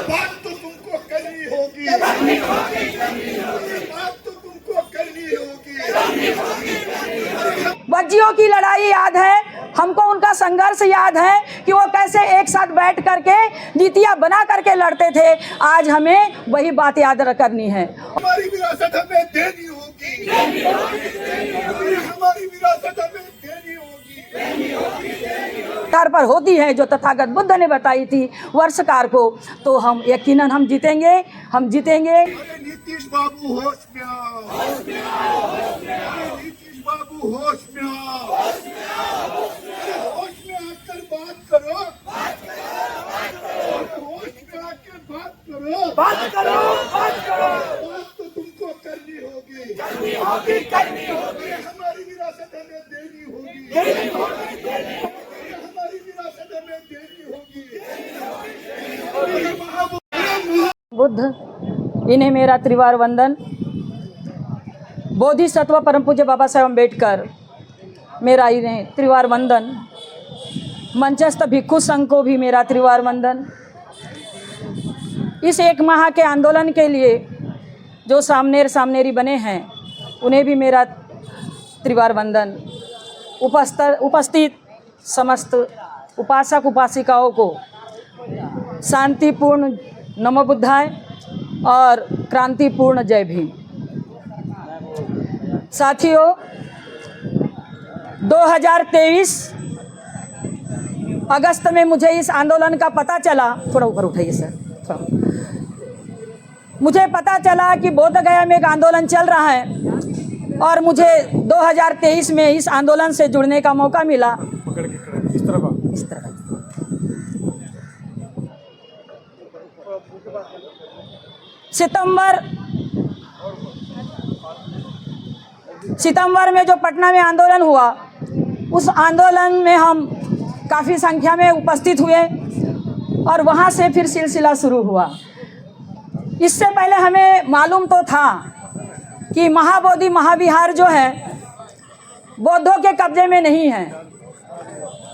बात तो तुमको करनी होगी, बात तो तुमको करनी होगी। बच्चियों की लड़ाई याद है हमको, उनका संघर्ष याद है कि वो कैसे एक साथ बैठ करके नीतियाँ बना करके लड़ते थे। आज हमें वही बात याद करनी है। हमारी विरासत हमें देनी होगी, हमारी विरासत हमें देनी होगी। कार पर होती है जो तथागत बुद्ध ने बताई थी वर्षकार को, तो हम यकीनन हम जीतेंगे, हम जीतेंगे। अरे नीतीश बाबू होश में आओ, अरे नीतीश बाबू होश में आओ, होश में आकर बात करो, होश में आकर बात करो, बात तो तुमको करनी होगी, हमारी विरासत हमें देनी होगी, हमारी विरासत हमें देनी होगी। बुद्ध, इन्हें मेरा त्रिवार वंदन। बोधिसत्व परम पूज्य बाबा साहेब अम्बेडकर, मेरा इन्हें त्रिवार वंदन। मंचस्थ भिक्षु संघ को भी मेरा त्रिवार वंदन। इस एक माह के आंदोलन के लिए जो सामनेरी बने हैं उन्हें भी मेरा त्रिवार वंदन। उपस्थित समस्त उपासक उपासिकाओं को शांतिपूर्ण नमो बुद्धाय और क्रांतिपूर्ण जय भीम। साथियों, 2023 अगस्त में मुझे इस आंदोलन का पता चला, थोड़ा ऊपर उठाइए सर, मुझे पता चला कि बोध गया में एक आंदोलन चल रहा है और मुझे 2023 में इस आंदोलन से जुड़ने का मौका मिला। इस तरह सितंबर में जो पटना में आंदोलन हुआ, उस आंदोलन में हम काफ़ी संख्या में उपस्थित हुए और वहाँ से फिर सिलसिला शुरू हुआ। इससे पहले हमें मालूम तो था कि महाबोधि महाविहार जो है बौद्धों के कब्जे में नहीं है,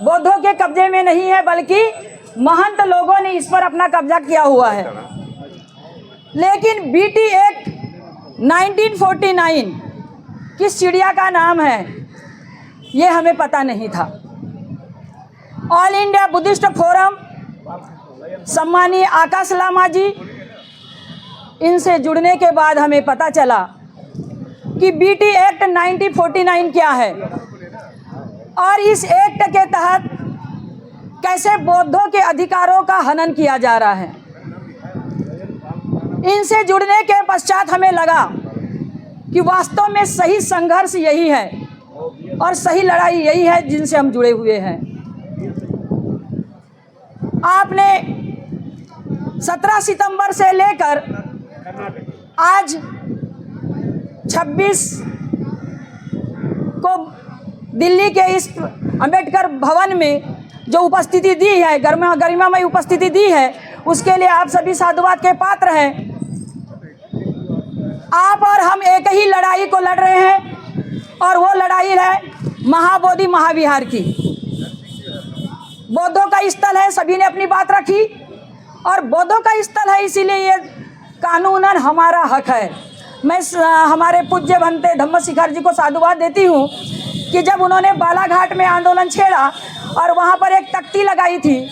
बौद्धों के कब्जे में नहीं है, बल्कि महंत लोगों ने इस पर अपना कब्जा किया हुआ है। लेकिन बीटी एक्ट 1949 किस चिड़िया का नाम है ये हमें पता नहीं था। ऑल इंडिया बुद्धिस्ट फोरम सम्मानीय आकाश लामा जी, इनसे जुड़ने के बाद हमें पता चला कि बीटी एक्ट 1949 क्या है और इस एक्ट के तहत कैसे बौद्धों के अधिकारों का हनन किया जा रहा है। इनसे जुड़ने के पश्चात हमें लगा कि वास्तव में सही संघर्ष यही है और सही लड़ाई यही है जिनसे हम जुड़े हुए हैं। आपने 17 सितंबर से लेकर आज 26 को दिल्ली के इस अंबेडकर भवन में जो उपस्थिति दी है, गरिमामय उपस्थिति दी है, उसके लिए आप सभी साधुवाद के पात्र हैं। आप और हम एक ही लड़ाई को लड़ रहे हैं और वो लड़ाई है महाबोधि महाविहार की। बौद्धों का स्थल है, सभी ने अपनी बात रखी और बौद्धों का स्थल है, इसीलिए ये कानूनन हमारा हक है। मैं हमारे पूज्य भंते धम्मशिखर जी को साधुवाद देती हूँ कि जब उन्होंने बालाघाट में आंदोलन छेड़ा और वहाँ पर एक तख्ती लगाई थी,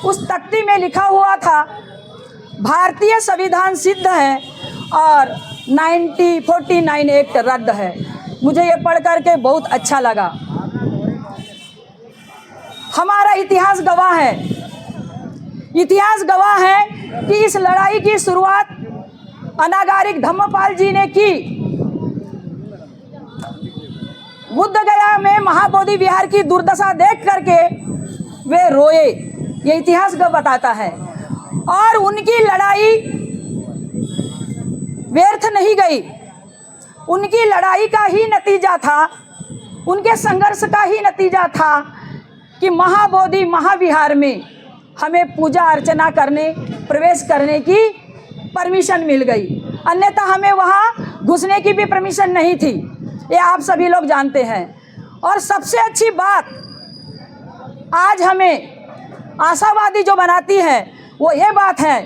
उस तख्ती में लिखा हुआ था भारतीय संविधान सिद्ध है और 1949 एक्ट रद्द है। मुझे ये पढ़ करके बहुत अच्छा लगा। हमारा इतिहास गवाह है, इतिहास गवाह है कि इस लड़ाई की शुरुआत अनागारिक धम्मपाल जी ने की। बुद्ध गया में महाबोधि विहार की दुर्दशा देख करके वे रोए, ये इतिहास बताता है। और उनकी लड़ाई व्यर्थ नहीं गई, उनकी लड़ाई का ही नतीजा था, उनके संघर्ष का ही नतीजा था कि महाबोधि महाविहार में हमें पूजा अर्चना करने, प्रवेश करने की परमिशन मिल गई। अन्यथा हमें वहाँ घुसने की भी परमिशन नहीं थी, ये आप सभी लोग जानते हैं। और सबसे अच्छी बात आज हमें आशावादी जो बनाती है वो ये बात है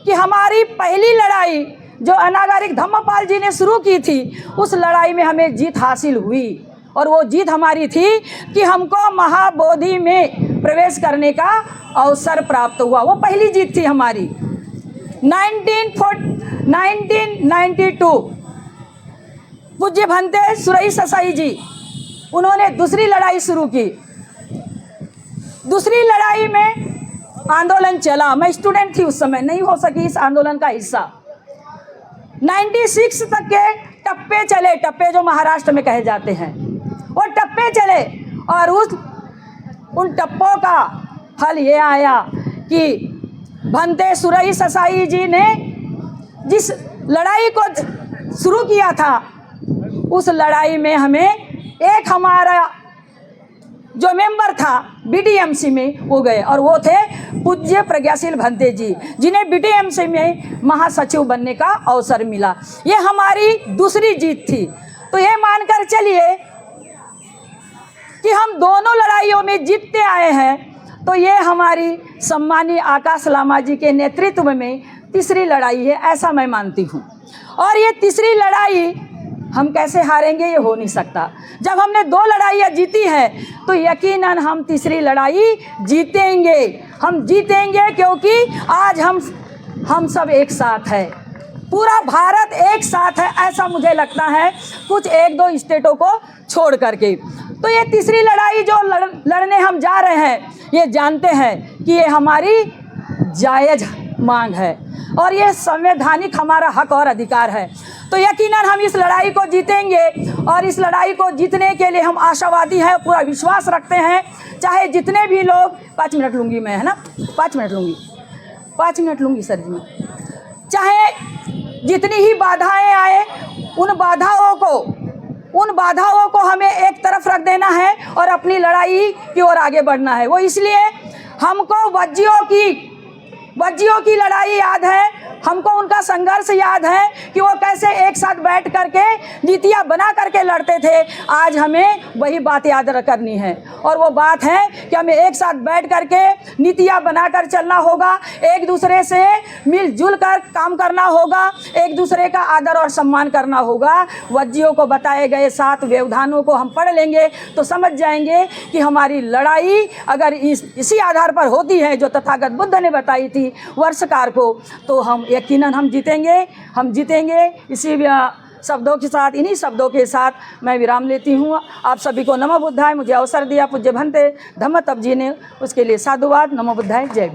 कि हमारी पहली लड़ाई जो अनागारिक धम्मपाल जी ने शुरू की थी, उस लड़ाई में हमें जीत हासिल हुई। और वो जीत हमारी थी कि हमको महाबोधि में प्रवेश करने का अवसर प्राप्त हुआ। वो पहली जीत थी हमारी। 1992 पूज्य भंते सुरई ससाई जी, उन्होंने दूसरी लड़ाई शुरू की। दूसरी लड़ाई में आंदोलन चला। मैं स्टूडेंट थी उस समय, नहीं हो सकी इस आंदोलन का हिस्सा। 96 तक के टप्पे चले, टप्पे जो महाराष्ट्र में कहे जाते हैं, वो टप्पे चले। और उन टप्पों का फल ये आया कि भंते सुरई ससाई जी ने जिस लड़ाई को शुरू किया था, उस लड़ाई में हमें एक हमारा जो मेंबर था बीडीएमसी में, वो गए। और वो थे पूज्य प्रज्ञाशील भंते जी, जिन्हें बीडीएमसी में महासचिव बनने का अवसर मिला। ये हमारी दूसरी जीत थी। तो ये मानकर चलिए कि हम दोनों लड़ाइयों में जीतते आए हैं। तो ये हमारी सम्मानीय आकाश लामा जी के नेतृत्व में तीसरी लड़ाई है, ऐसा मैं मानती हूँ। और ये तीसरी लड़ाई हम कैसे हारेंगे, ये हो नहीं सकता। जब हमने 2 लड़ाइयाँ जीती हैं तो यकीनन हम तीसरी लड़ाई जीतेंगे। हम जीतेंगे क्योंकि आज हम सब एक साथ है, पूरा भारत एक साथ है, ऐसा मुझे लगता है, कुछ 1-2 स्टेटों को छोड़ करके। तो ये तीसरी लड़ाई जो लड़ने हम जा रहे हैं, ये जानते हैं कि ये हमारी जायज़ मांग है और ये संवैधानिक हमारा हक और अधिकार है। तो यकीनन हम इस लड़ाई को जीतेंगे। और इस लड़ाई को जीतने के लिए हम आशावादी हैं, पूरा विश्वास रखते हैं। चाहे जितने भी लोग 5 मिनट लूँगी मैं, है ना, 5 मिनट लूँगी सर जी। चाहे जितनी ही बाधाएं आए, उन बाधाओं को हमें एक तरफ रख देना है और अपनी लड़ाई की ओर आगे बढ़ना है। वो इसलिए हमको वज्जियों की लड़ाई याद है, हमको उनका संघर्ष याद है कि वो कैसे एक साथ बैठ करके नीतियाँ बना करके लड़ते थे। आज हमें वही बात याद करनी है। और वो बात है कि हमें एक साथ बैठ करके नीतियाँ बनाकर चलना होगा, एक दूसरे से मिलजुल कर काम करना होगा, एक दूसरे का आदर और सम्मान करना होगा। वज्जियों को बताए गए 7 व्यवधानों को हम पढ़ लेंगे तो समझ जाएंगे कि हमारी लड़ाई अगर इसी आधार पर होती है जो तथागत बुद्ध ने बताई थी वर्षकार को, तो हम यकीनन हम जीतेंगे। इसी शब्दों के साथ, इन्हीं शब्दों के साथ मैं विराम लेती हूँ। आप सभी को नमो बुद्धाय। मुझे अवसर दिया पूज्य भंते धम्मतप जी ने, उसके लिए साधुवाद। नमो बुद्धाय। जय।